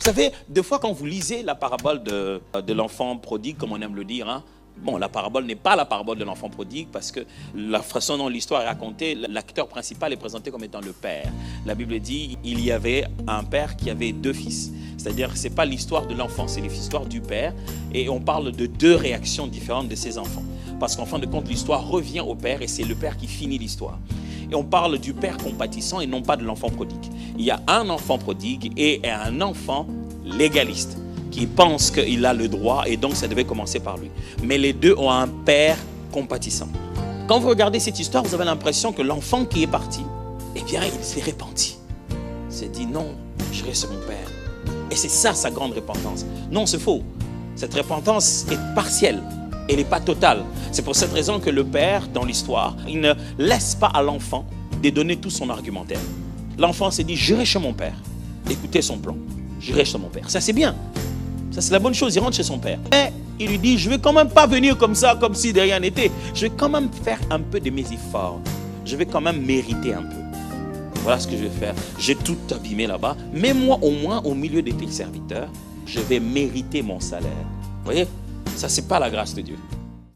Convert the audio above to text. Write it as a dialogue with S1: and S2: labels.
S1: Vous savez, des fois quand vous lisez la parabole de l'enfant prodigue, comme on aime le dire, hein, bon, la parabole n'est pas la parabole de l'enfant prodigue parce que la façon dont l'histoire est racontée, l'acteur principal est présenté comme étant le père. La Bible dit il y avait un père qui avait deux fils. C'est-à-dire que ce n'est pas l'histoire de l'enfant, c'est l'histoire du père. Et on parle de deux réactions différentes de ses enfants. Parce qu'en fin de compte, l'histoire revient au père et c'est le père qui finit l'histoire. Et on parle du père compatissant et non pas de l'enfant prodigue. Il y a un enfant prodigue et un enfant légaliste qui pense qu'il a le droit et donc ça devait commencer par lui. Mais les deux ont un père compatissant. Quand vous regardez cette histoire, vous avez l'impression que l'enfant qui est parti, eh bien, il s'est repenti. Il s'est dit non, je reste mon père. Et c'est ça sa grande repentance. Non, c'est faux. Cette repentance est partielle. Elle n'est pas totale. C'est pour cette raison que le père, dans l'histoire, il ne laisse pas à l'enfant de donner tout son argumentaire. L'enfant s'est dit, j'irai chez mon père. Écoutez son plan. J'irai chez mon père. Ça, c'est bien. Ça, c'est la bonne chose. Il rentre chez son père. Mais il lui dit, je ne vais quand même pas venir comme ça, comme si de rien n'était. Je vais quand même faire un peu de mes efforts. Je vais quand même mériter un peu. Voilà ce que je vais faire. J'ai tout abîmé là-bas. Mais moi, au moins, au milieu de tes serviteurs, je vais mériter mon salaire. Vous voyez? Ça, ce n'est pas la grâce de Dieu.